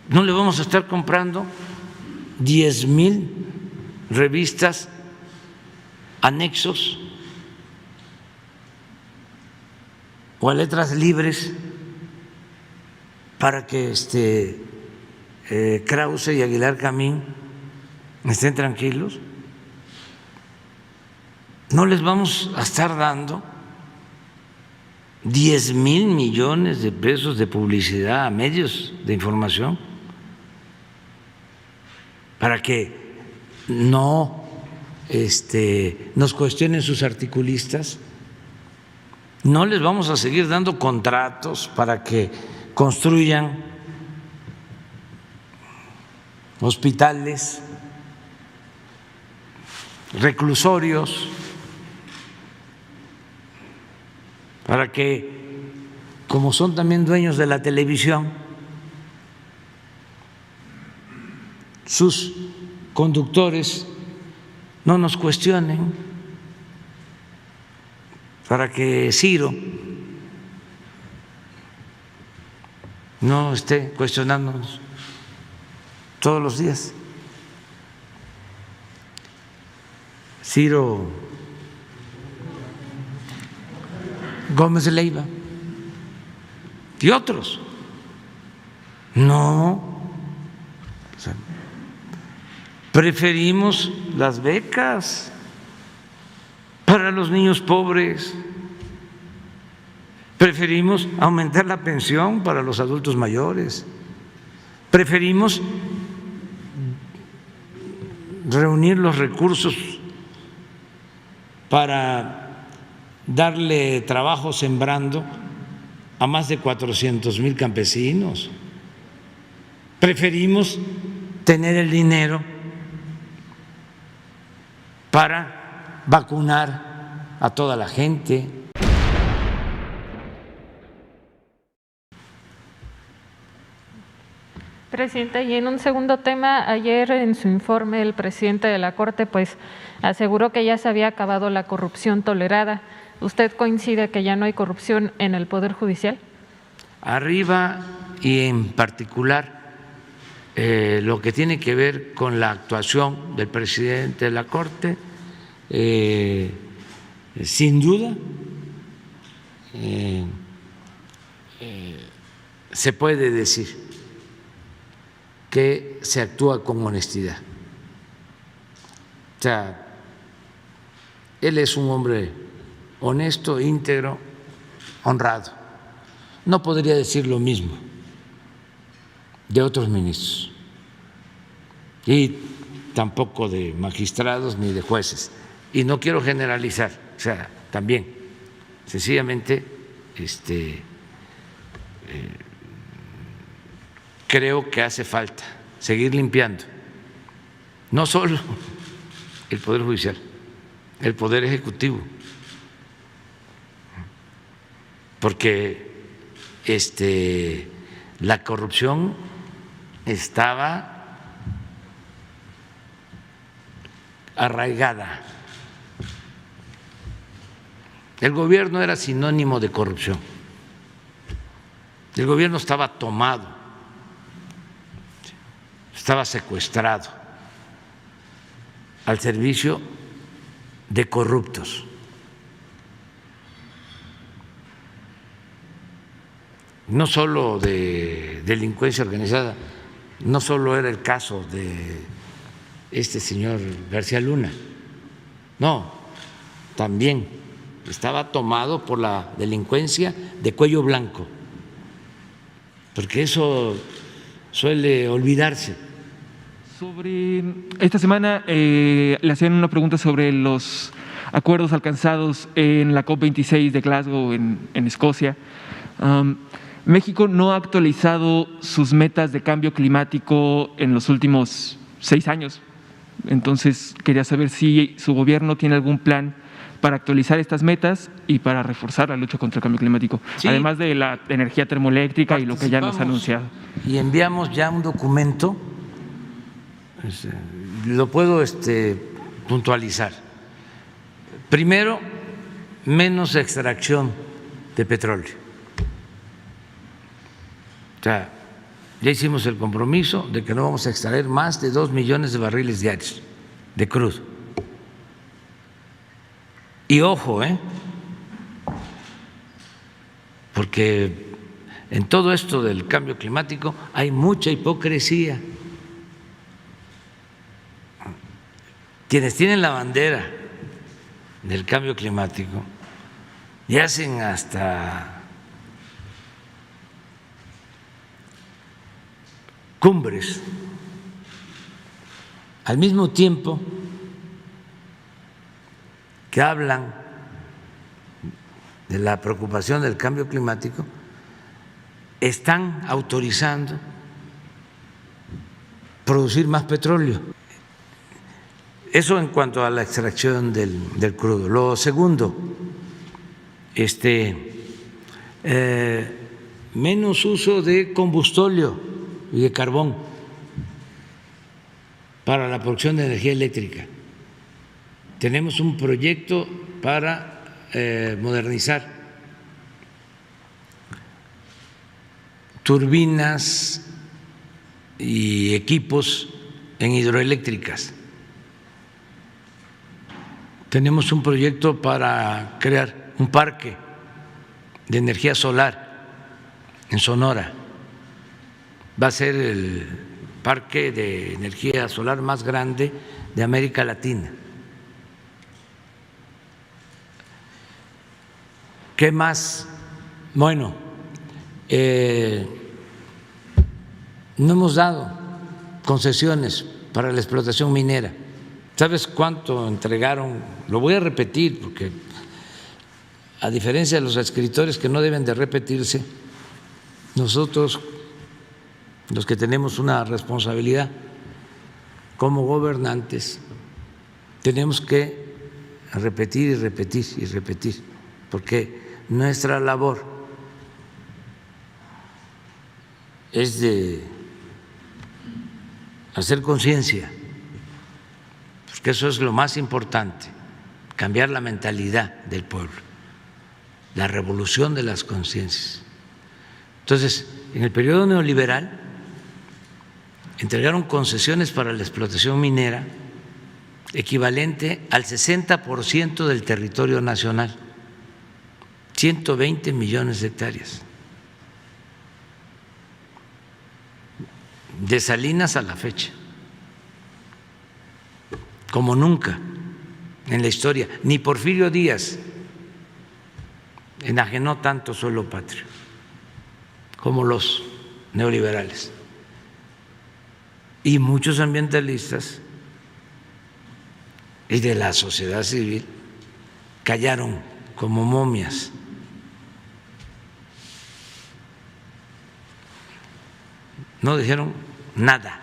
no le vamos a estar comprando 10,000 revistas, anexos o a letras libres para que Krause y Aguilar Camín estén tranquilos. No les vamos a estar dando 10,000 millones de pesos de publicidad a medios de información para que no nos cuestionen sus articulistas. No les vamos a seguir dando contratos para que construyan hospitales, reclusorios, para que, como son también dueños de la televisión, sus conductores no nos cuestionen, para que Ciro no esté cuestionándonos todos los días. Ciro Gómez Leiva y otros. No, o sea, preferimos las becas para los niños pobres, preferimos aumentar la pensión para los adultos mayores, preferimos reunir los recursos para darle trabajo sembrando a más de 400,000 campesinos, preferimos tener el dinero para vacunar a toda la gente. Presidente, y en un segundo tema, ayer en su informe el presidente de la Corte pues aseguró que ya se había acabado la corrupción tolerada. ¿Usted coincide que ya no hay corrupción en el Poder Judicial? Arriba y en particular lo que tiene que ver con la actuación del presidente de la Corte, sin duda se puede decir que se actúa con honestidad. O sea, él es un hombre honesto, íntegro, honrado. No podría decir lo mismo de otros ministros y tampoco de magistrados ni de jueces. Y no quiero generalizar, o sea, también, sencillamente, creo que hace falta seguir limpiando, no solo el Poder Judicial, el Poder Ejecutivo, porque la corrupción estaba arraigada. El gobierno era sinónimo de corrupción. El gobierno estaba tomado, estaba secuestrado al servicio de corruptos. No solo de delincuencia organizada, no solo era el caso de este señor García Luna, no, también estaba tomado por la delincuencia de cuello blanco, porque eso suele olvidarse. Sobre esta semana le hacían una pregunta sobre los acuerdos alcanzados en la COP26 de Glasgow en Escocia. México no ha actualizado sus metas de cambio climático en los últimos 6 años. Entonces, quería saber si su gobierno tiene algún plan para actualizar estas metas y para reforzar la lucha contra el cambio climático, sí, además de la energía termoeléctrica y lo que ya nos ha anunciado. Y enviamos ya un documento, lo puedo puntualizar. Primero, menos extracción de petróleo. O sea, ya hicimos el compromiso de que no vamos a extraer más de 2 millones de barriles diarios de crudo. Y ojo, porque en todo esto del cambio climático hay mucha hipocresía. Quienes tienen la bandera del cambio climático y hacen hasta cumbres al mismo tiempo que hablan de la preocupación del cambio climático, están autorizando producir más petróleo. Eso en cuanto a la extracción del crudo. Lo segundo, menos uso de combustóleo y de carbón para la producción de energía eléctrica. Tenemos un proyecto para modernizar turbinas y equipos en hidroeléctricas. Tenemos un proyecto para crear un parque de energía solar en Sonora. Va a ser el parque de energía solar más grande de América Latina. ¿Qué más? Bueno, no hemos dado concesiones para la explotación minera. ¿Sabes cuánto entregaron? Lo voy a repetir porque, a diferencia de los escritores que no deben de repetirse, nosotros, los que tenemos una responsabilidad como gobernantes, tenemos que repetir y repetir y repetir, porque nuestra labor es de hacer conciencia, porque eso es lo más importante, cambiar la mentalidad del pueblo, la revolución de las conciencias. Entonces, en el periodo neoliberal entregaron concesiones para la explotación minera equivalente al 60% del territorio nacional, 120 millones de hectáreas. De Salinas a la fecha, como nunca en la historia. Ni Porfirio Díaz enajenó tanto suelo patrio como los neoliberales. Y muchos ambientalistas y de la sociedad civil callaron como momias. No dijeron nada.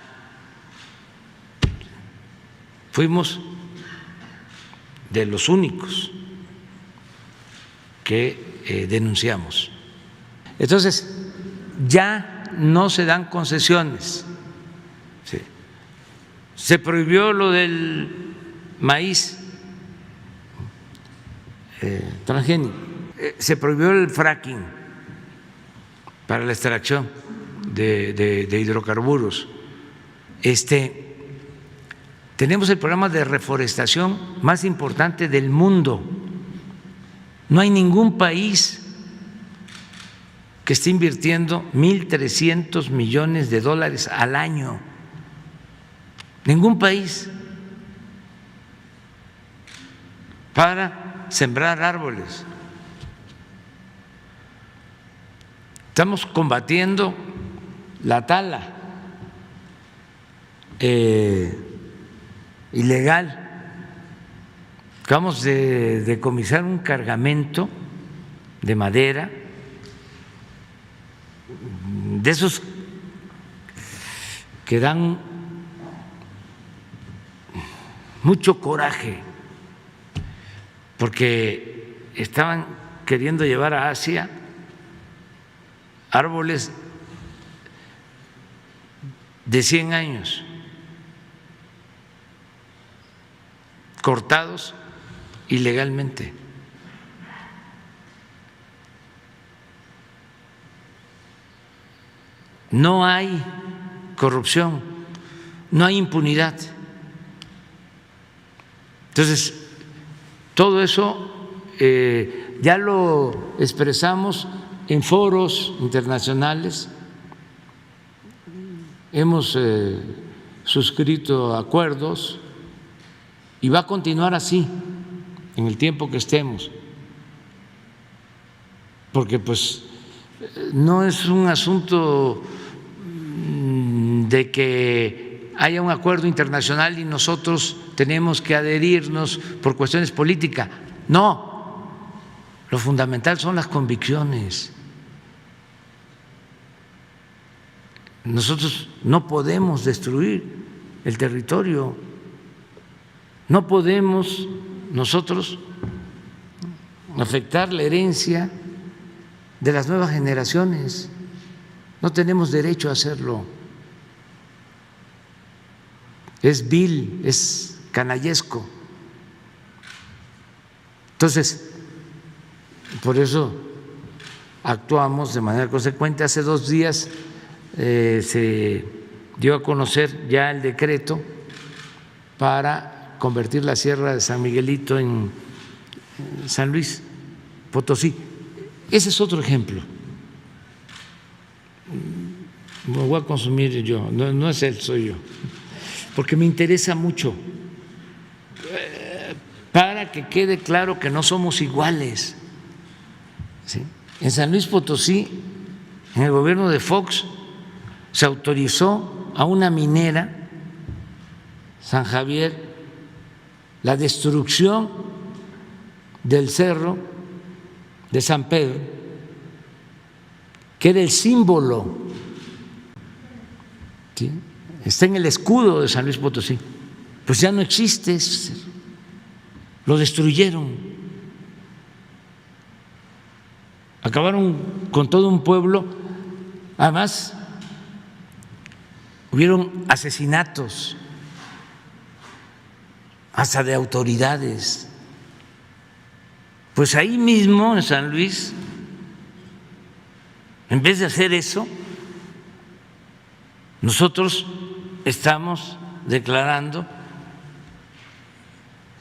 Fuimos de los únicos que denunciamos. Entonces, ya no se dan concesiones. Sí. Se prohibió lo del maíz transgénico. Se prohibió el fracking para la extracción de hidrocarburos. Tenemos el programa de reforestación más importante del mundo. No hay ningún país que esté invirtiendo 1.300 millones de dólares al año. Ningún país para sembrar árboles. Estamos combatiendo la tala ilegal. Acabamos de decomisar un cargamento de madera, de esos que dan mucho coraje, porque estaban queriendo llevar a Asia árboles de 100 años, cortados ilegalmente. no hay corrupción, no hay impunidad. Entonces, todo eso ya lo expresamos en foros internacionales, hemos suscrito acuerdos y va a continuar así en el tiempo que estemos, porque pues no es un asunto de que haya un acuerdo internacional y nosotros tenemos que adherirnos por cuestiones políticas. No, lo fundamental son las convicciones. Nosotros no podemos destruir el territorio, no podemos nosotros afectar la herencia de las nuevas generaciones, no tenemos derecho a hacerlo. Es vil, es canallesco. Entonces, por eso actuamos de manera consecuente. Hace 2 días se dio a conocer ya el decreto para convertir la Sierra de San Miguelito en San Luis Potosí. Ese es otro ejemplo. Me voy a consumir yo, no es él, soy yo, porque me interesa mucho, para que quede claro que no somos iguales. ¿Sí? En San Luis Potosí, en el gobierno de Fox, se autorizó a una minera, San Javier, la destrucción del cerro de San Pedro, que era el símbolo, ¿sí? Está en el escudo de San Luis Potosí, pues ya no existe, lo destruyeron, acabaron con todo un pueblo. Además, hubieron asesinatos hasta de autoridades. Pues ahí mismo en San Luis, en vez de hacer eso, nosotros estamos declarando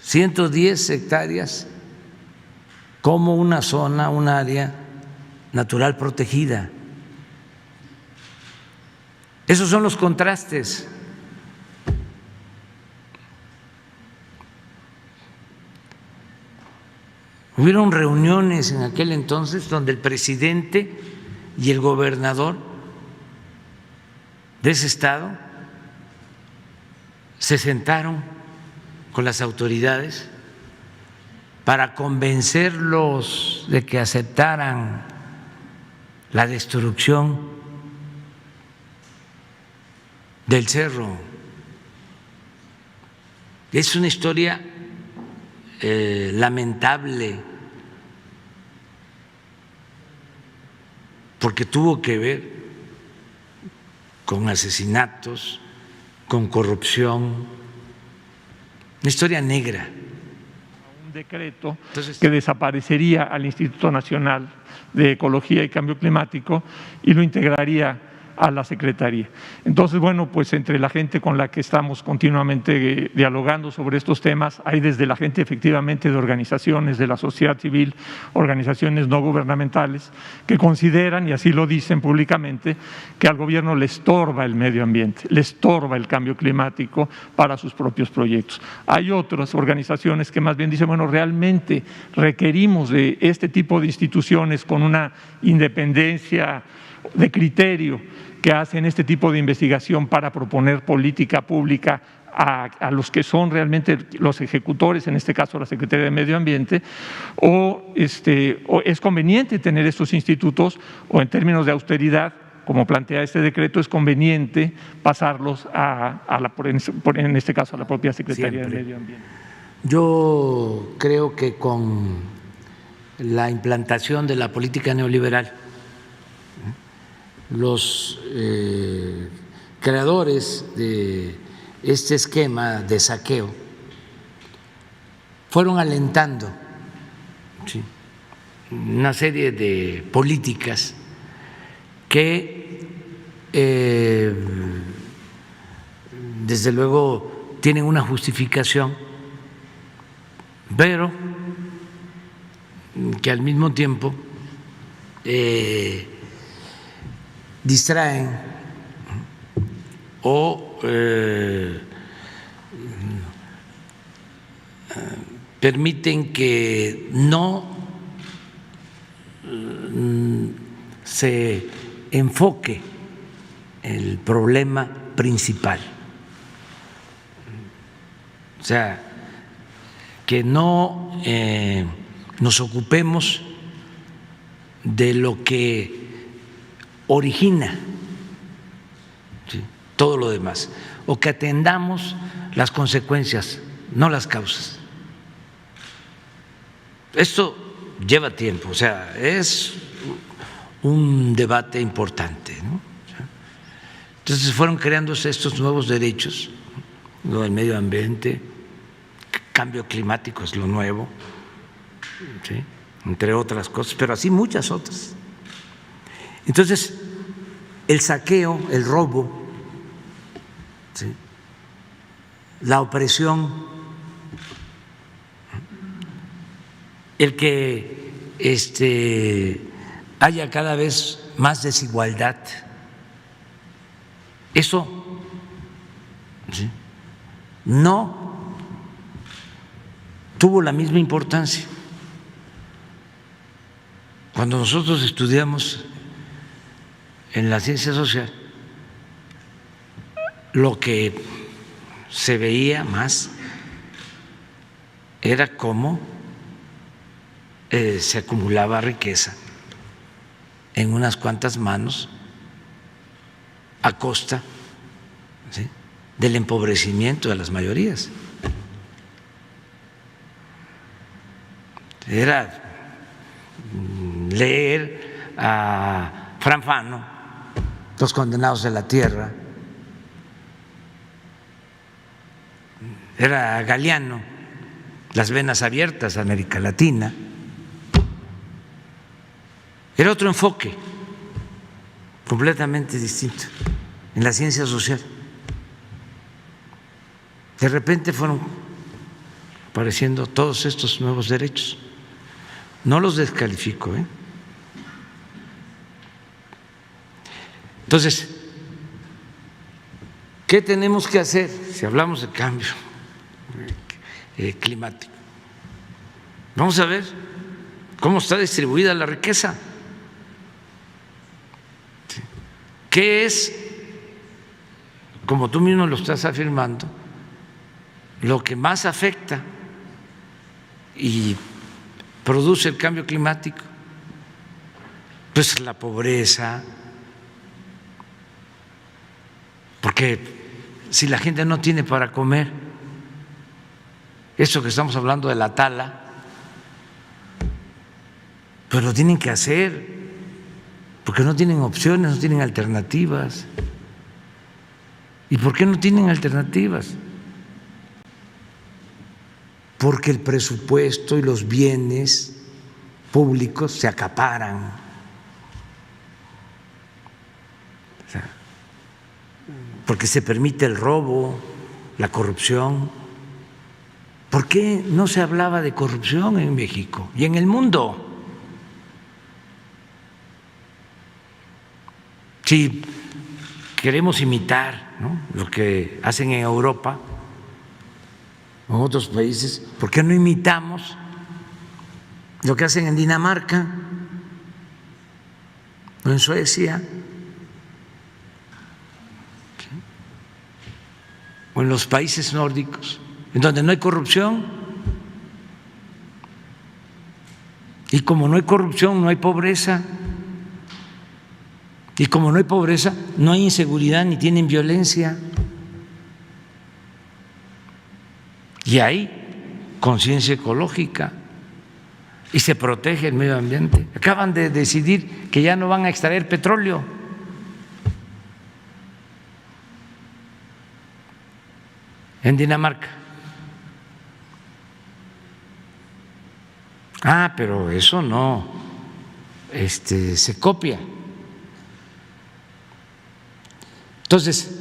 110 hectáreas como una zona, un área natural protegida. Esos son los contrastes. Hubieron reuniones en aquel entonces donde el presidente y el gobernador de ese estado se sentaron con las autoridades para convencerlos de que aceptaran la destrucción del cerro. Es una historia lamentable, porque tuvo que ver con asesinatos, con corrupción, una historia negra. Un decreto que desaparecería al Instituto Nacional de Ecología y Cambio Climático y lo integraría a la Secretaría. Entonces, bueno, pues entre la gente con la que estamos continuamente dialogando sobre estos temas, hay desde la gente efectivamente de organizaciones de la sociedad civil, organizaciones no gubernamentales, que consideran, y así lo dicen públicamente, que al gobierno le estorba el medio ambiente, le estorba el cambio climático para sus propios proyectos. Hay otras organizaciones que más bien dicen, bueno, realmente requerimos de este tipo de instituciones con una independencia de criterio que hacen este tipo de investigación para proponer política pública a los que son realmente los ejecutores, en este caso la Secretaría de Medio Ambiente, o es conveniente tener estos institutos, o en términos de austeridad, como plantea este decreto, es conveniente pasarlos en este caso a la propia Secretaría de Medio Ambiente. Yo creo que con la implantación de la política neoliberal, los creadores de este esquema de saqueo fueron alentando, ¿sí?, una serie de políticas que desde luego tienen una justificación, pero que al mismo tiempo distraen o permiten que no se enfoque el problema principal. O sea, que no nos ocupemos de lo que origina, ¿sí?, todo lo demás, o que atendamos las consecuencias, no las causas. Esto lleva tiempo, o sea, es un debate importante, ¿no? Entonces fueron creándose estos nuevos derechos, lo del medio ambiente, cambio climático es lo nuevo, ¿sí?, entre otras cosas, pero así muchas otras. Entonces, el saqueo, el robo, ¿sí?, la opresión, el que haya cada vez más desigualdad, eso, ¿sí?, no tuvo la misma importancia cuando nosotros estudiamos en la ciencia social. Lo que se veía más era cómo se acumulaba riqueza en unas cuantas manos a costa, ¿sí?, del empobrecimiento de las mayorías. Era leer a Fran Fano, Los condenados de la tierra, era Galeano, Las venas abiertas, América Latina. Era otro enfoque completamente distinto en la ciencia social. De repente fueron apareciendo todos estos nuevos derechos. No los descalifico, ¿eh? Entonces, ¿qué tenemos que hacer si hablamos de cambio climático? Vamos a ver cómo está distribuida la riqueza. ¿Qué es, como tú mismo lo estás afirmando, lo que más afecta y produce el cambio climático? Pues la pobreza, porque si la gente no tiene para comer, eso que estamos hablando de la tala, pues lo tienen que hacer, porque no tienen opciones, no tienen alternativas. ¿Y por qué no tienen alternativas? Porque el presupuesto y los bienes públicos se acaparan. O sea, porque se permite el robo, la corrupción. ¿Por qué no se hablaba de corrupción en México y en el mundo? Si queremos imitar, ¿no?, lo que hacen en Europa o en otros países, ¿por qué no imitamos lo que hacen en Dinamarca o en Suecia o en los países nórdicos, en donde no hay corrupción? Y como no hay corrupción, no hay pobreza. Y como no hay pobreza, no hay inseguridad ni tienen violencia. Y hay conciencia ecológica y se protege el medio ambiente. Acaban de decidir que ya no van a extraer petróleo. En Dinamarca. Ah, pero eso no se copia. Entonces,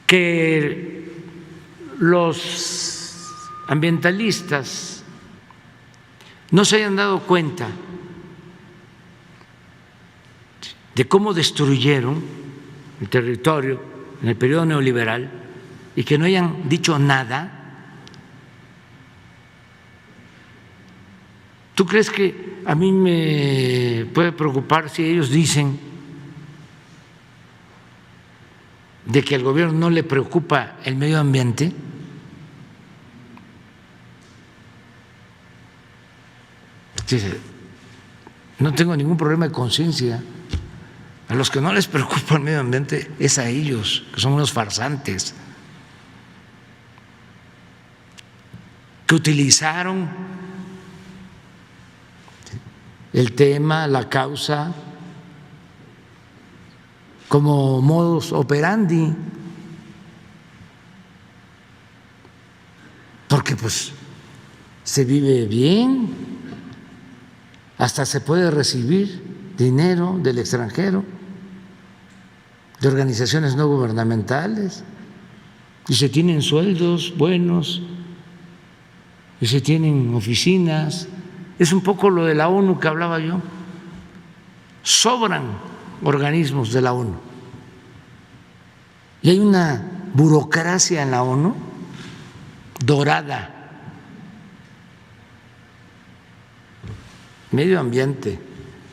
que los ambientalistas no se hayan dado cuenta de cómo destruyeron el territorio en el periodo neoliberal y que no hayan dicho nada. ¿Tú crees que a mí me puede preocupar si ellos dicen de que al gobierno no le preocupa el medio ambiente? No tengo ningún problema de conciencia. A los que no les preocupa el medio ambiente es a ellos, que son unos farsantes, que utilizaron el tema, la causa, como modus operandi, porque pues se vive bien, hasta se puede recibir dinero del extranjero, de organizaciones no gubernamentales, y se tienen sueldos buenos, y se tienen oficinas. Es un poco lo de la ONU que hablaba yo. Sobran organismos de la ONU. Y hay una burocracia en la ONU dorada. Medio ambiente,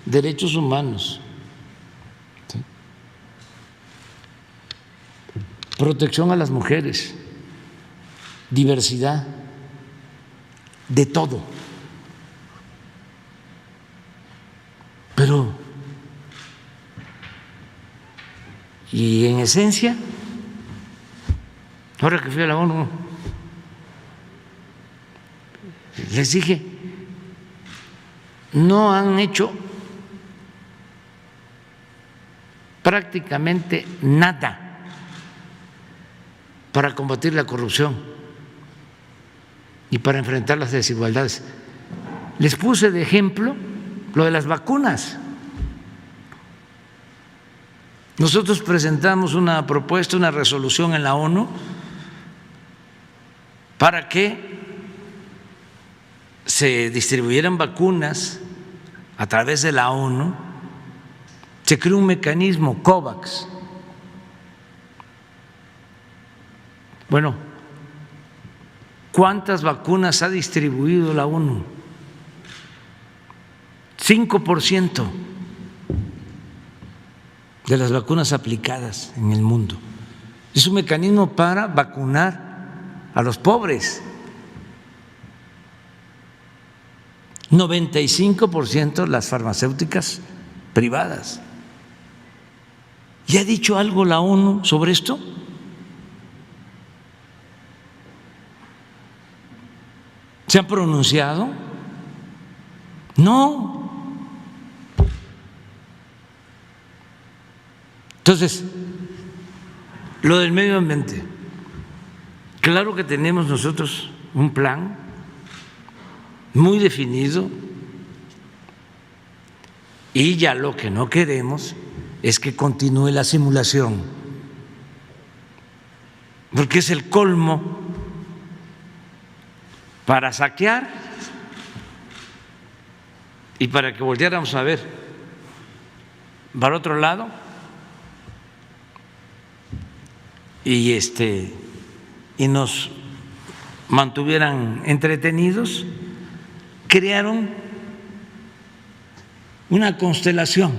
derechos humanos, ¿sí? Protección a las mujeres, diversidad, de todo. Pero, y en esencia, ahora que fui a la ONU, les dije, no han hecho prácticamente nada para combatir la corrupción y para enfrentar las desigualdades. Les puse de ejemplo lo de las vacunas. Nosotros presentamos una propuesta, una resolución en la ONU para que se distribuyeran vacunas a través de la ONU. Se creó un mecanismo, COVAX. Bueno, ¿cuántas vacunas ha distribuido la ONU? 5% de las vacunas aplicadas en el mundo. Es un mecanismo para vacunar a los pobres. 95% las farmacéuticas privadas. ¿Ya ha dicho algo la ONU sobre esto? ¿Se han pronunciado? No. Entonces, lo del medio ambiente, claro que tenemos nosotros un plan muy definido y ya lo que no queremos es que continúe la simulación, porque es el colmo para saquear y para que volteáramos a ver para otro lado y nos mantuvieran entretenidos. Crearon una constelación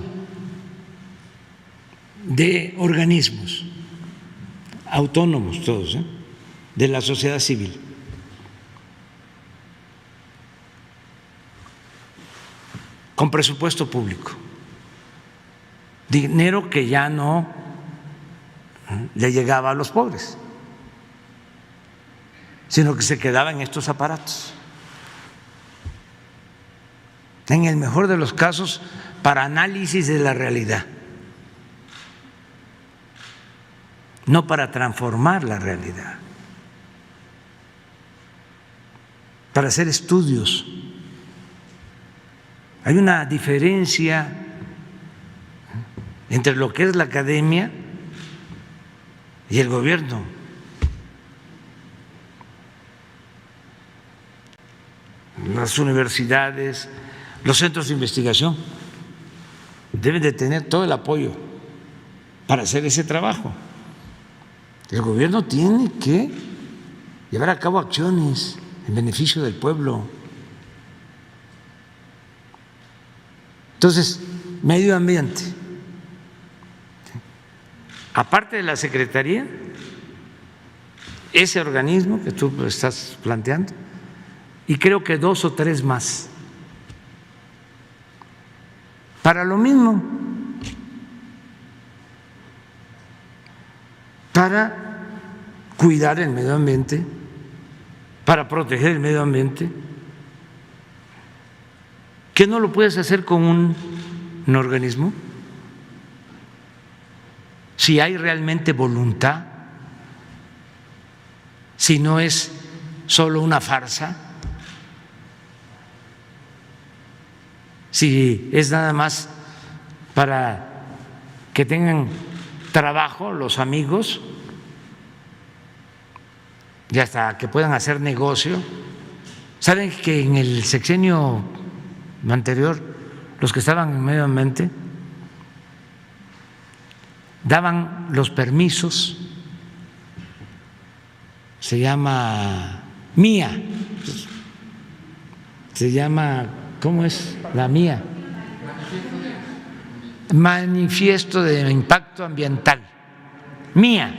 de organismos autónomos todos, de la sociedad civil. Con presupuesto público, dinero que ya no le llegaba a los pobres, sino que se quedaba en estos aparatos. En el mejor de los casos, para análisis de la realidad, no para transformar la realidad, para hacer estudios. Hay una diferencia entre lo que es la academia y el gobierno. Las universidades, los centros de investigación deben de tener todo el apoyo para hacer ese trabajo. El gobierno tiene que llevar a cabo acciones en beneficio del pueblo. Entonces, medio ambiente. Aparte de la Secretaría, ese organismo que tú estás planteando, y creo que 2 o 3 más, para lo mismo, para cuidar el medio ambiente, para proteger el medio ambiente, que no lo puedes hacer con un organismo si hay realmente voluntad, si no es solo una farsa, si es nada más para que tengan trabajo los amigos y hasta que puedan hacer negocio. ¿Saben que en el sexenio anterior los que estaban en medio ambiente daban los permisos? Se llama MIA, se llama, ¿cómo es? La MIA, Manifiesto de Impacto Ambiental, MIA,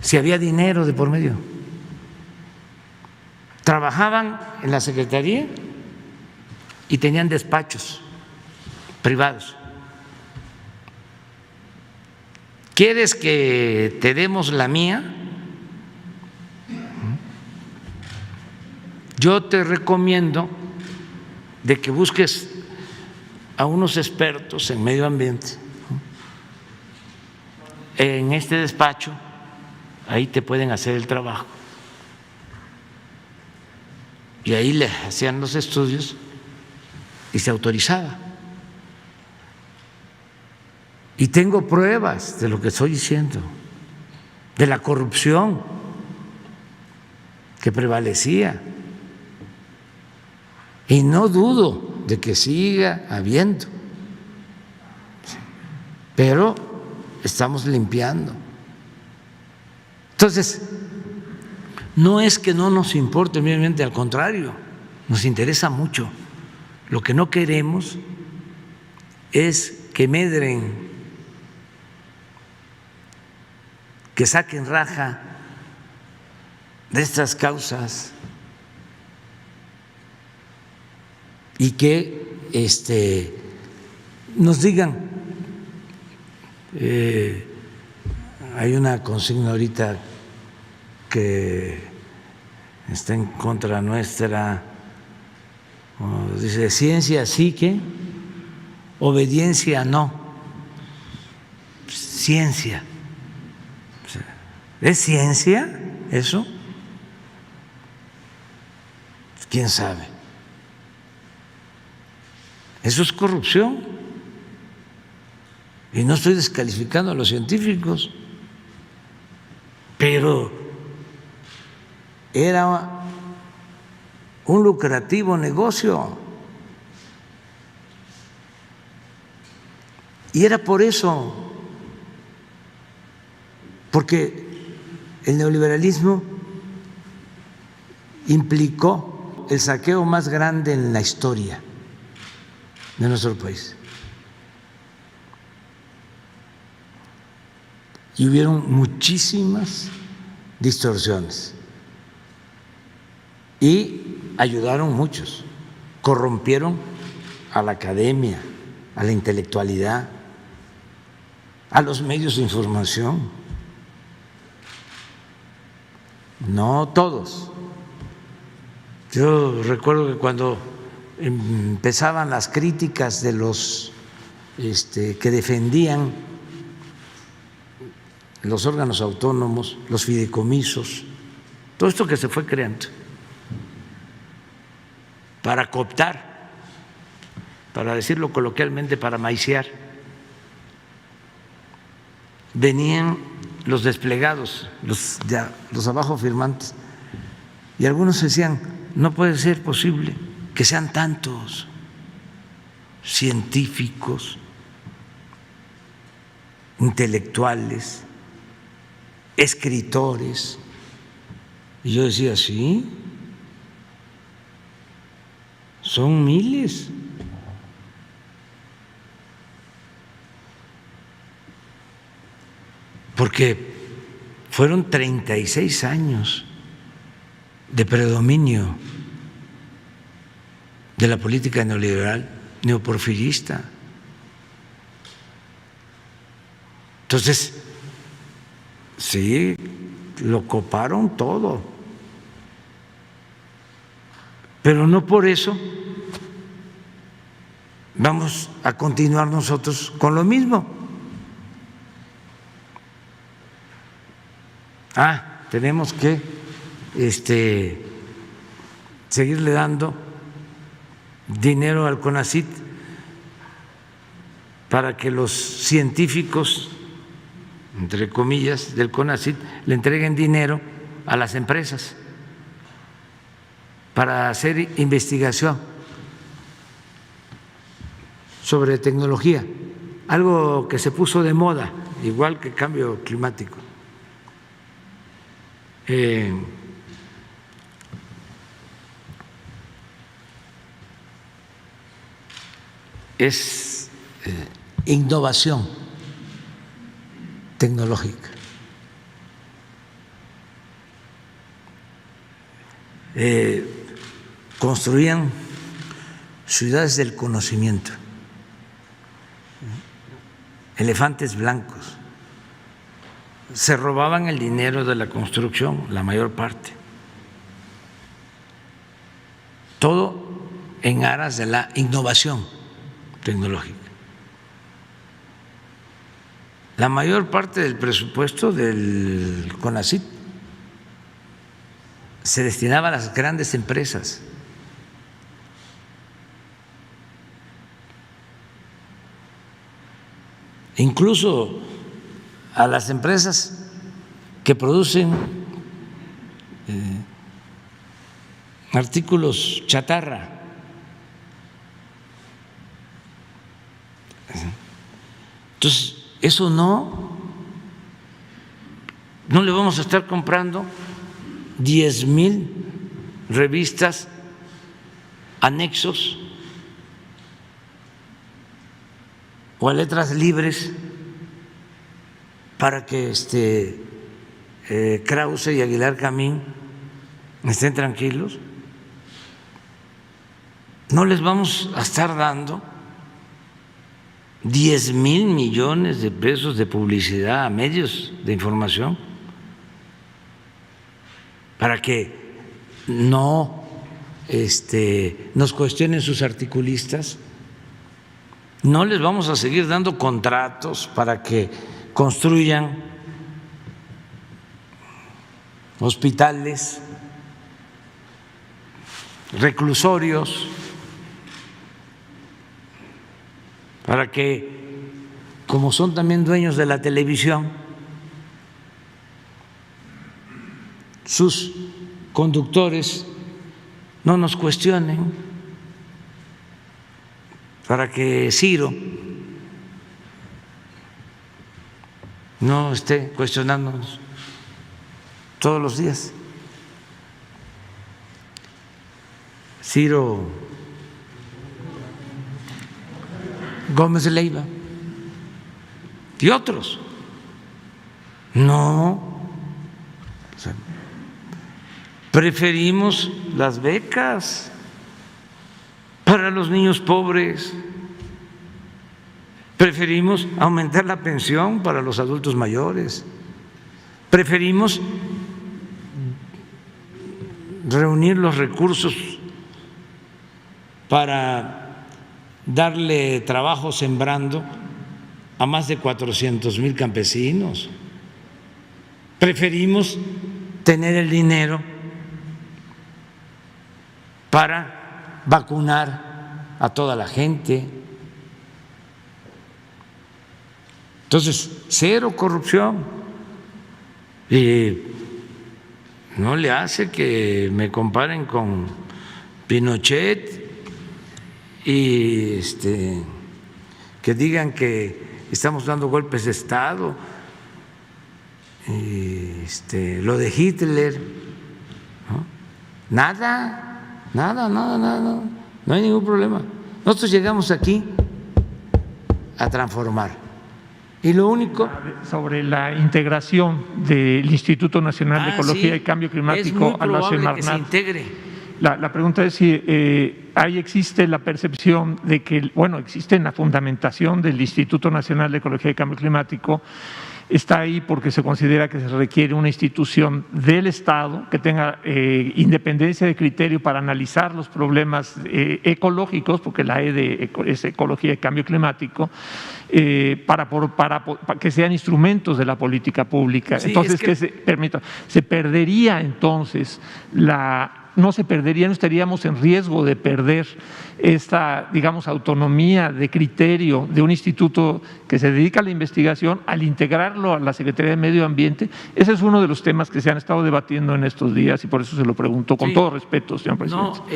si había dinero de por medio. Trabajaban en la Secretaría y tenían despachos privados. ¿Quieres que te demos la mía? Yo te recomiendo de que busques a unos expertos en medio ambiente en este despacho, ahí te pueden hacer el trabajo. Y ahí le hacían los estudios y se autorizaba. Y tengo pruebas de lo que estoy diciendo, de la corrupción que prevalecía. Y no dudo de que siga habiendo, pero estamos limpiando. Entonces, no es que no nos importe el medio ambiente, al contrario, nos interesa mucho. Lo que no queremos es que medren, que saquen raja de estas causas y que nos digan, hay una consigna ahorita que está en contra nuestra, dice ciencia sí que, obediencia no. Ciencia. ¿Es ciencia eso? ¿Quién sabe? Eso es corrupción. Y no estoy descalificando a los científicos, pero era un lucrativo negocio. Y era por eso, porque el neoliberalismo implicó el saqueo más grande en la historia de nuestro país. Y hubieron muchísimas distorsiones. Y ayudaron muchos, corrompieron a la academia, a la intelectualidad, a los medios de información. No todos. Yo recuerdo que cuando empezaban las críticas de los que defendían los órganos autónomos, los fideicomisos, todo esto que se fue creando para cooptar para decirlo coloquialmente, para maiciar. Venían los desplegados, los abajo firmantes, y algunos decían, no puede ser posible que sean tantos científicos, intelectuales, escritores. Y yo decía, sí, son miles. Porque fueron 36 años de predominio de la política neoliberal, neoporfirista. Entonces, sí, lo coparon todo, pero no por eso vamos a continuar nosotros con lo mismo. Tenemos que seguirle dando dinero al CONACYT para que los científicos, entre comillas, del CONACYT le entreguen dinero a las empresas para hacer investigación sobre tecnología, algo que se puso de moda, igual que el cambio climático. Es innovación tecnológica. Construían ciudades del conocimiento, elefantes blancos. Se robaban el dinero de la construcción, la mayor parte. Todo en aras de la innovación tecnológica. La mayor parte del presupuesto del CONACYT se destinaba a las grandes empresas. Incluso a las empresas que producen artículos chatarra. Entonces, eso no le vamos a estar comprando 10,000 revistas, anexos o a letras libres para que Krause y Aguilar Camín estén tranquilos. No les vamos a estar dando 10,000 millones de pesos de publicidad a medios de información para que no nos cuestionen sus articulistas. No les vamos a seguir dando contratos para que construyan hospitales, reclusorios, para que, como son también dueños de la televisión, sus conductores no nos cuestionen, para que Ciro no esté cuestionándonos todos los días. Ciro Gómez Leiva y otros. No, preferimos las becas para los niños pobres. Preferimos aumentar la pensión para los adultos mayores. Preferimos reunir los recursos para darle trabajo sembrando a más de 400,000 campesinos. Preferimos tener el dinero para vacunar a toda la gente. Entonces, cero corrupción. Y no le hace que me comparen con Pinochet y que digan que estamos dando golpes de Estado, lo de Hitler, ¿no? Nada, no hay ningún problema. Nosotros llegamos aquí a transformar. Y lo único… Sobre la integración del Instituto Nacional de Ecología y Cambio Climático a la Semarnat. Que se integre. La pregunta es si ahí existe la percepción de que, bueno, existe en la fundamentación del Instituto Nacional de Ecología y Cambio Climático, está ahí porque se considera que se requiere una institución del Estado que tenga independencia de criterio para analizar los problemas ecológicos, porque la es Ecología y Cambio Climático, para que sean instrumentos de la política pública. Sí, entonces, se perdería entonces no estaríamos en riesgo de perder esta, digamos, autonomía de criterio de un instituto que se dedica a la investigación al integrarlo a la Secretaría de Medio Ambiente. Ese es uno de los temas que se han estado debatiendo en estos días y por eso se lo pregunto con todo respeto, señor presidente. No,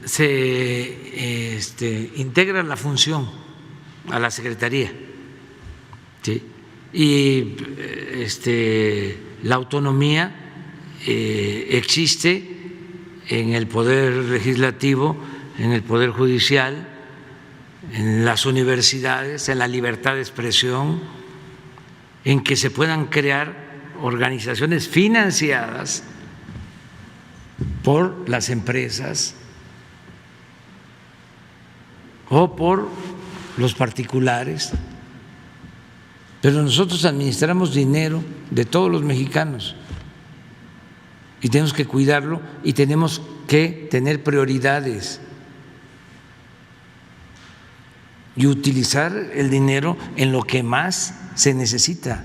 se integra la función a la Secretaría, ¿sí? Y la autonomía existe en el Poder Legislativo, en el Poder Judicial, en las universidades, en la libertad de expresión, en que se puedan crear organizaciones financiadas por las empresas o por los particulares, pero nosotros administramos dinero de todos los mexicanos y tenemos que cuidarlo y tenemos que tener prioridades y utilizar el dinero en lo que más se necesita.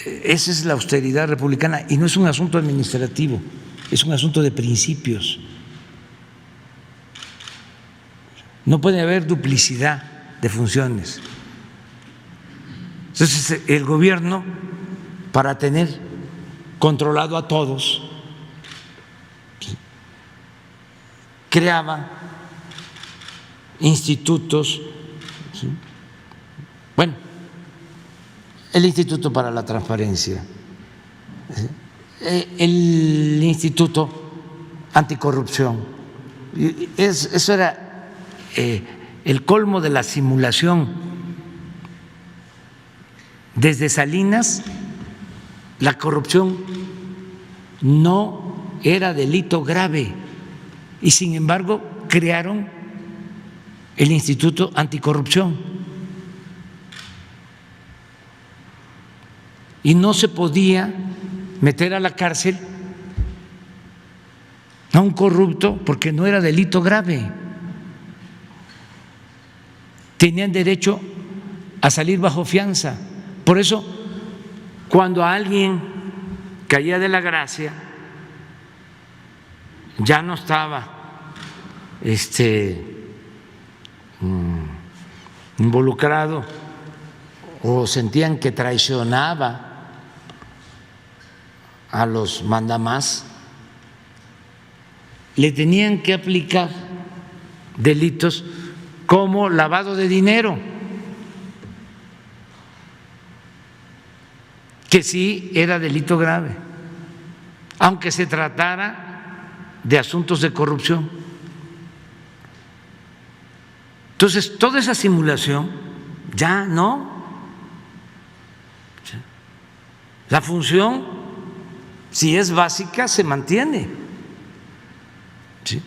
Esa es la austeridad republicana y no es un asunto administrativo, es un asunto de principios. No puede haber duplicidad de funciones. Entonces, el gobierno, para tener controlado a todos, creaba institutos, ¿sí? Bueno, el Instituto para la Transparencia, ¿sí? El Instituto Anticorrupción. Eso era el colmo de la simulación. Desde Salinas, la corrupción no era delito grave y sin embargo crearon el Instituto Anticorrupción y no se podía meter a la cárcel a un corrupto porque no era delito grave. Tenían derecho a salir bajo fianza. Por eso, cuando alguien caía de la gracia, ya no estaba involucrado o sentían que traicionaba a los mandamás, le tenían que aplicar delitos como lavado de dinero, que sí era delito grave, aunque se tratara de asuntos de corrupción. Entonces, toda esa simulación ya no. La función, si es básica, se mantiene. ¿Sí?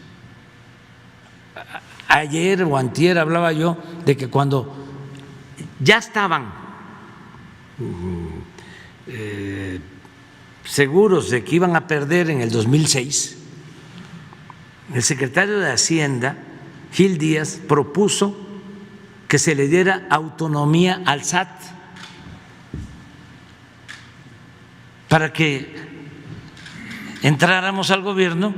Ayer o antier hablaba yo de que cuando ya estaban seguros de que iban a perder en el 2006, el secretario de Hacienda, Gil Díaz, propuso que se le diera autonomía al SAT para que entráramos al gobierno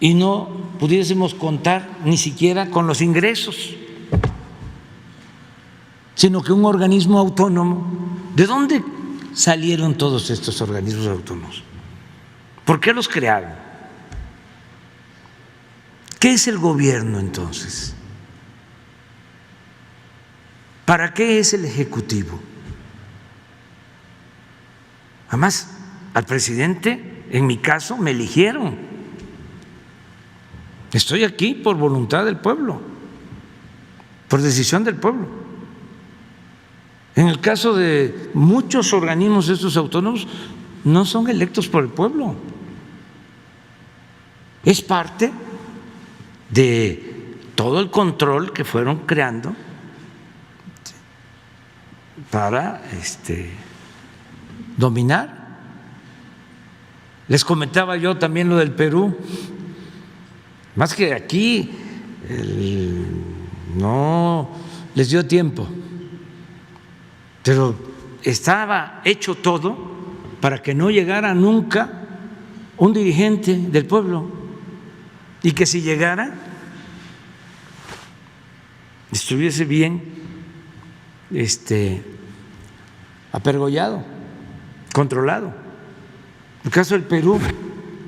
y no pudiésemos contar ni siquiera con los ingresos, sino que un organismo autónomo. ¿De dónde salieron todos estos organismos autónomos? ¿Por qué los crearon? ¿Qué es el gobierno entonces? ¿Para qué es el Ejecutivo? Además, al presidente, en mi caso, me eligieron. Estoy aquí por voluntad del pueblo, por decisión del pueblo. En el caso de muchos organismos estos autónomos, no son electos por el pueblo. Es parte de todo el control que fueron creando para dominar. Les comentaba yo también lo del Perú, más que aquí no les dio tiempo, pero estaba hecho todo para que no llegara nunca un dirigente del pueblo, y que si llegara estuviese bien apergollado, controlado. El caso del Perú,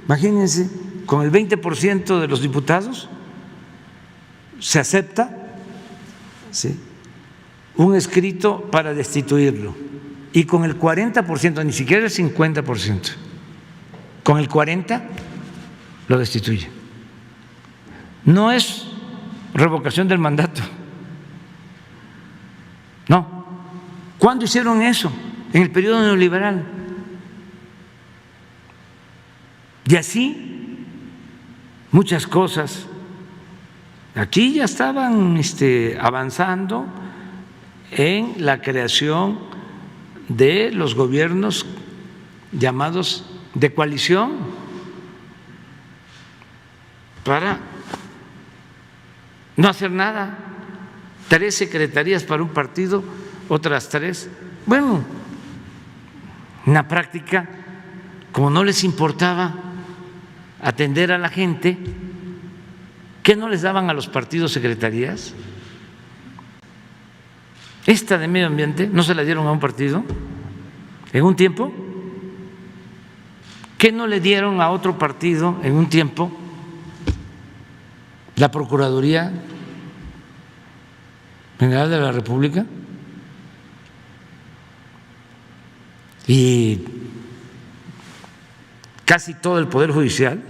imagínense, con el 20% de los diputados se acepta, ¿sí?, un escrito para destituirlo, y con el 40%, ni siquiera el 50%, con el 40% lo destituye. No es revocación del mandato, no. ¿Cuándo hicieron eso? En el periodo neoliberal. Y así muchas cosas. Aquí ya estaban avanzando en la creación de los gobiernos llamados de coalición para no hacer nada. 3 secretarías para un partido, otras 3. Bueno, en la práctica, como no les importaba atender a la gente, ¿qué no les daban a los partidos secretarías? Esta de medio ambiente no se la dieron a un partido en un tiempo. ¿Qué no le dieron a otro partido en un tiempo? La Procuraduría General de la República y casi todo el Poder Judicial.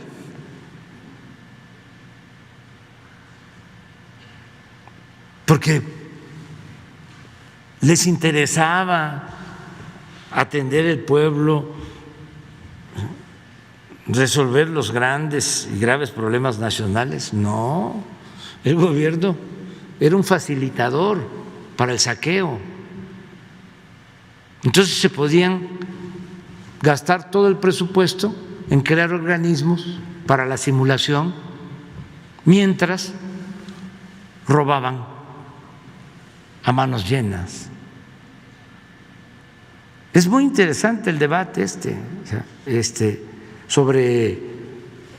Porque les interesaba atender el pueblo, resolver los grandes y graves problemas nacionales. No, el gobierno era un facilitador para el saqueo. Entonces se podían gastar todo el presupuesto en crear organismos para la simulación, mientras robaban a manos llenas. Es muy interesante el debate sobre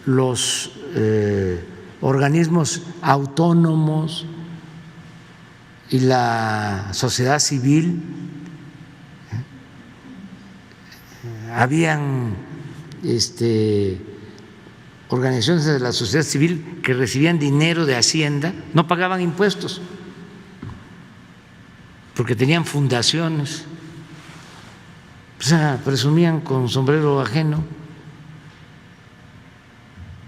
los organismos autónomos y la sociedad civil. Habían organizaciones de la sociedad civil que recibían dinero de Hacienda, no pagaban impuestos, porque tenían fundaciones, o sea, presumían con sombrero ajeno,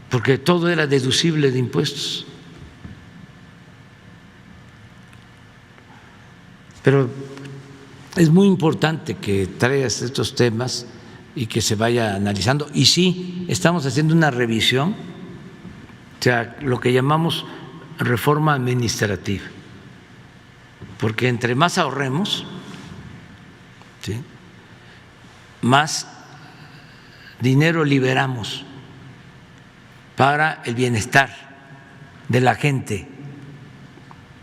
porque todo era deducible de impuestos. Pero es muy importante que traigas estos temas y que se vaya analizando. Y sí, estamos haciendo una revisión, o sea, lo que llamamos reforma administrativa, porque entre más ahorremos, ¿sí?, más dinero liberamos para el bienestar de la gente,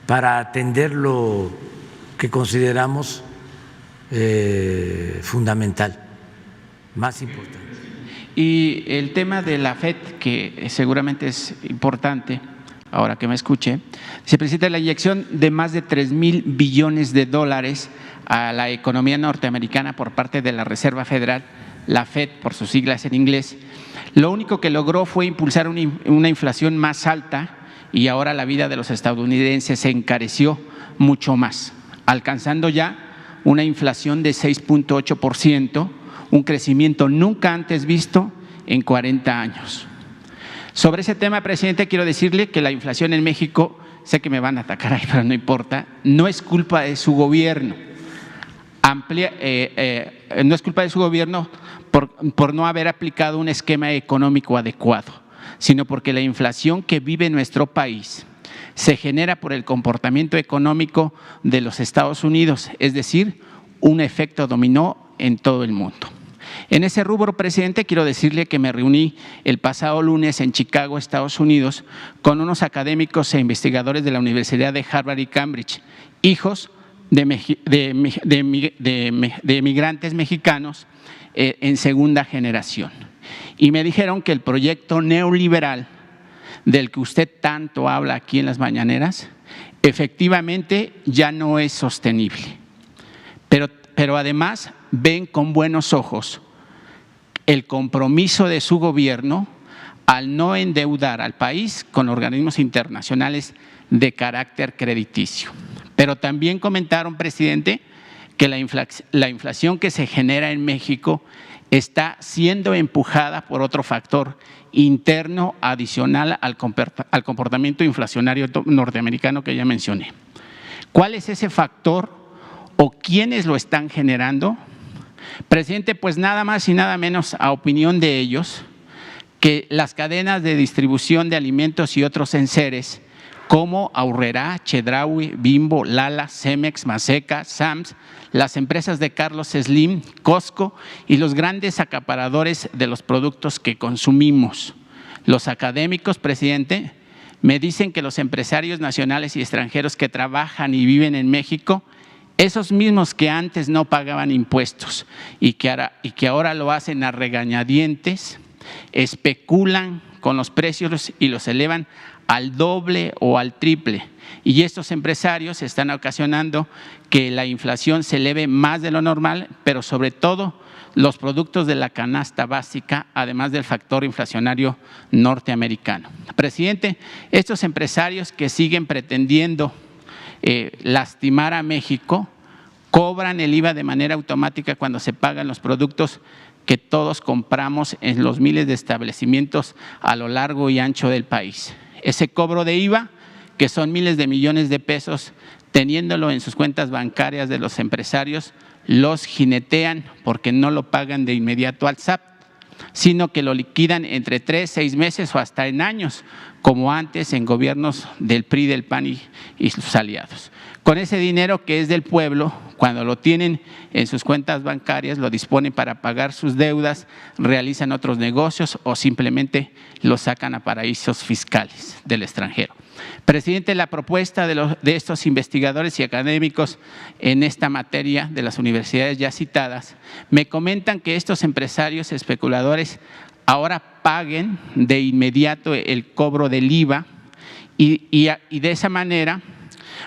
para atender lo que consideramos fundamental, más importante. Y el tema de la FED, que seguramente es importante, ahora que me escuche, se presenta la inyección de más de 3,000 billones de dólares a la economía norteamericana por parte de la Reserva Federal, la FED por sus siglas en inglés. Lo único que logró fue impulsar una inflación más alta y ahora la vida de los estadounidenses se encareció mucho más, alcanzando ya una inflación de 6.8%, un crecimiento nunca antes visto en 40 años. Sobre ese tema, presidente, quiero decirle que la inflación en México, sé que me van a atacar ahí, pero no importa, no es culpa de su gobierno. No es culpa de su gobierno por no haber aplicado un esquema económico adecuado, sino porque la inflación que vive nuestro país se genera por el comportamiento económico de los Estados Unidos, es decir, un efecto dominó en todo el mundo. En ese rubro, presidente, quiero decirle que me reuní el pasado lunes en Chicago, Estados Unidos, con unos académicos e investigadores de la Universidad de Harvard y Cambridge, hijos de migrantes mexicanos en segunda generación. Y me dijeron que el proyecto neoliberal del que usted tanto habla aquí en las mañaneras, efectivamente ya no es sostenible. Pero además ven con buenos ojos el compromiso de su gobierno al no endeudar al país con organismos internacionales de carácter crediticio. Pero también comentaron, presidente, que la inflación que se genera en México está siendo empujada por otro factor interno adicional al comportamiento inflacionario norteamericano que ya mencioné. ¿Cuál es ese factor o quiénes lo están generando? Presidente, pues nada más y nada menos, a opinión de ellos, que las cadenas de distribución de alimentos y otros enseres como Aurrerá, Chedraui, Bimbo, Lala, Cemex, Maseca, Sams, las empresas de Carlos Slim, Costco y los grandes acaparadores de los productos que consumimos. Los académicos, presidente, me dicen que los empresarios nacionales y extranjeros que trabajan y viven en México, esos mismos que antes no pagaban impuestos y que ahora lo hacen a regañadientes, especulan con los precios y los elevan al doble o al triple. Y estos empresarios están ocasionando que la inflación se eleve más de lo normal, pero sobre todo los productos de la canasta básica, además del factor inflacionario norteamericano. Presidente, estos empresarios que siguen pretendiendo lastimar a México, cobran el IVA de manera automática cuando se pagan los productos que todos compramos en los miles de establecimientos a lo largo y ancho del país. Ese cobro de IVA, que son miles de millones de pesos, teniéndolo en sus cuentas bancarias de los empresarios, los jinetean porque no lo pagan de inmediato al SAT, sino que lo liquidan entre 3, 6 meses o hasta en años, como antes en gobiernos del PRI, del PAN y sus aliados. Con ese dinero que es del pueblo, cuando lo tienen en sus cuentas bancarias, lo disponen para pagar sus deudas, realizan otros negocios o simplemente lo sacan a paraísos fiscales del extranjero. Presidente, la propuesta de estos investigadores y académicos en esta materia de las universidades ya citadas, me comentan que estos empresarios especuladores ahora paguen de inmediato el cobro del IVA y de esa manera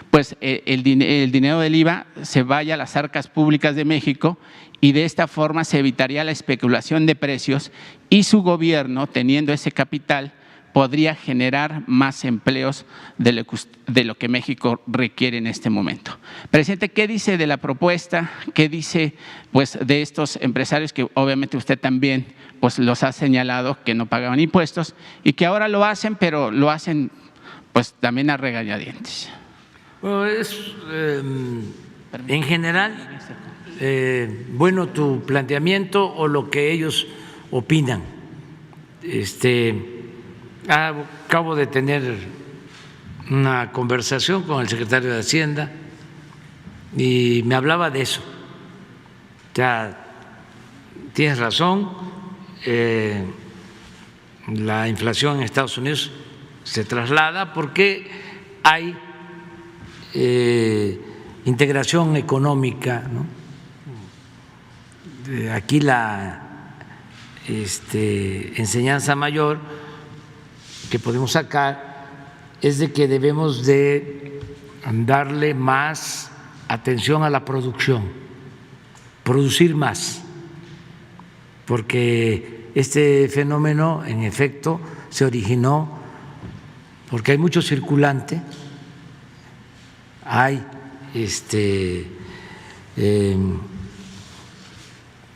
pues el dinero del IVA se vaya a las arcas públicas de México y de esta forma se evitaría la especulación de precios y su gobierno, teniendo ese capital, podría generar más empleos de lo que México requiere en este momento. Presidente, ¿qué dice de la propuesta? ¿Qué dice pues, de estos empresarios que obviamente usted también pues, los ha señalado que no pagaban impuestos y que ahora lo hacen, pero lo hacen pues, también a regañadientes? Bueno, es en general bueno tu planteamiento o lo que ellos opinan. Acabo de tener una conversación con el secretario de Hacienda y me hablaba de eso. Ya tienes razón, la inflación en Estados Unidos se traslada porque hay integración económica, ¿no? Aquí la enseñanza mayor que podemos sacar es de que debemos de darle más atención a la producción, producir más, porque este fenómeno en efecto se originó porque hay mucho circulante, hay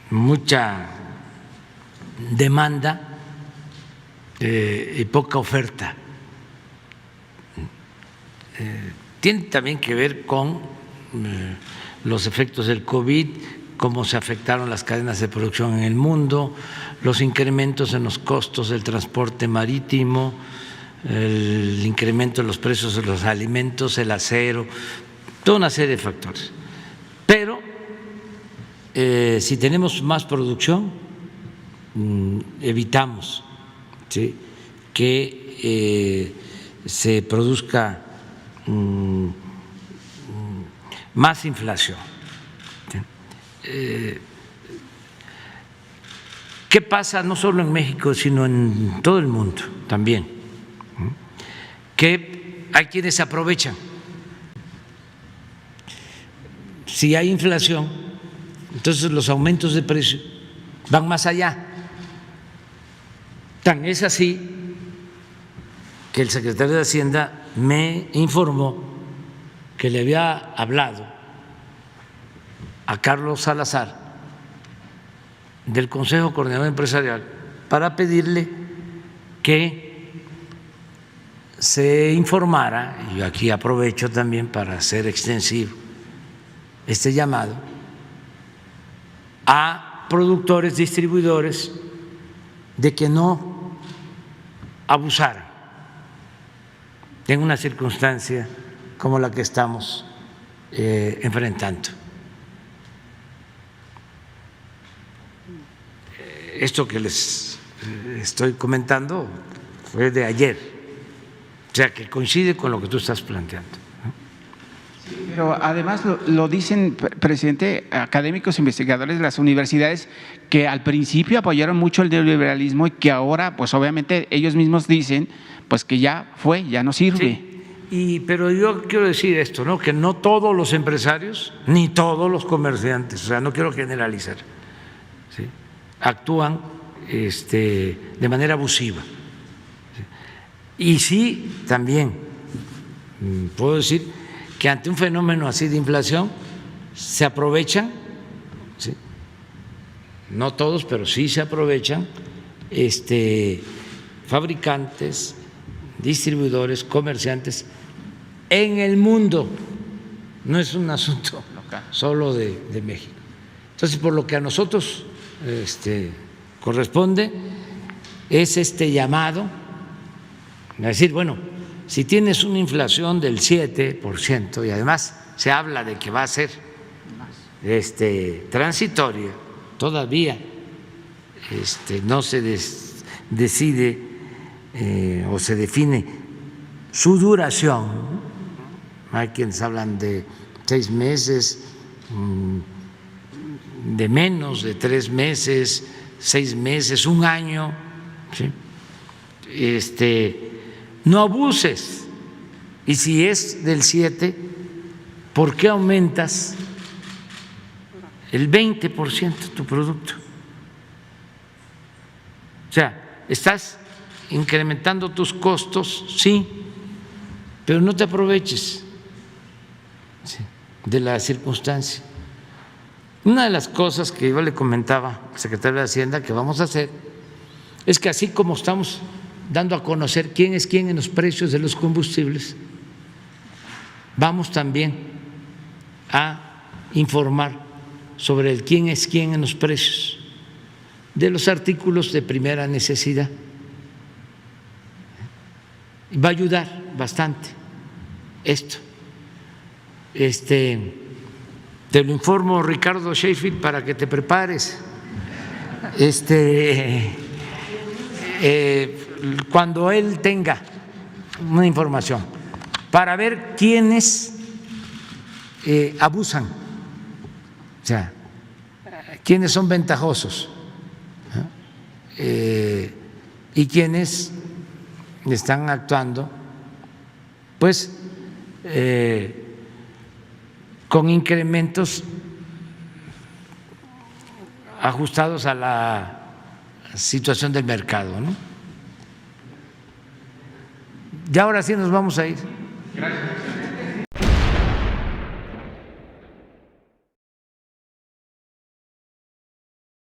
mucha demanda y poca oferta. Tiene también que ver con los efectos del COVID, cómo se afectaron las cadenas de producción en el mundo, los incrementos en los costos del transporte marítimo, el incremento de los precios de los alimentos, el acero, toda una serie de factores. Pero si tenemos más producción, evitamos, ¿sí?, que se produzca más inflación. ¿Qué pasa no solo en México, sino en todo el mundo también? Que hay quienes se aprovechan. Si hay inflación, entonces los aumentos de precio van más allá. Tan es así que el secretario de Hacienda me informó que le había hablado a Carlos Salazar del Consejo Coordinador Empresarial para pedirle que se informara, y aquí aprovecho también para hacer extensivo este llamado, a productores, distribuidores, de que no abusaran en una circunstancia como la que estamos enfrentando. Esto que les estoy comentando fue de ayer, o sea que coincide con lo que tú estás planteando. Pero además lo dicen, presidente, académicos, investigadores de las universidades que al principio apoyaron mucho el neoliberalismo y que ahora, pues obviamente ellos mismos dicen, pues que ya fue, ya no sirve. Sí, pero yo quiero decir esto, ¿no?, que no todos los empresarios ni todos los comerciantes, o sea, no quiero generalizar, ¿sí?, actúan de manera abusiva. Y sí, también puedo decir que ante un fenómeno así de inflación se aprovechan, ¿sí?, no todos, pero sí se aprovechan fabricantes, distribuidores, comerciantes en el mundo, no es un asunto solo de México. Entonces, por lo que a nosotros corresponde es este llamado a decir, bueno, si tienes una inflación del 7% y además se habla de que va a ser transitoria, todavía no se decide o se define su duración. Hay quienes hablan de 6 meses, de menos de 3 meses, 6 meses, 1 año, ¿sí? No abuses. Y si es del 7, ¿por qué aumentas el 20% tu producto? O sea, estás incrementando tus costos, sí, pero no te aproveches, ¿sí?, de la circunstancia. Una de las cosas que yo le comentaba al secretario de Hacienda que vamos a hacer es que así como estamos dando a conocer quién es quién en los precios de los combustibles, vamos también a informar sobre el quién es quién en los precios de los artículos de primera necesidad. Va a ayudar bastante esto. Te lo informo, Ricardo Sheffield, para que te prepares. Cuando él tenga una información para ver quiénes abusan, o sea, quiénes son ventajosos, y quienes están actuando pues con incrementos ajustados a la situación del mercado, ¿no? Ya ahora sí nos vamos a ir. Gracias.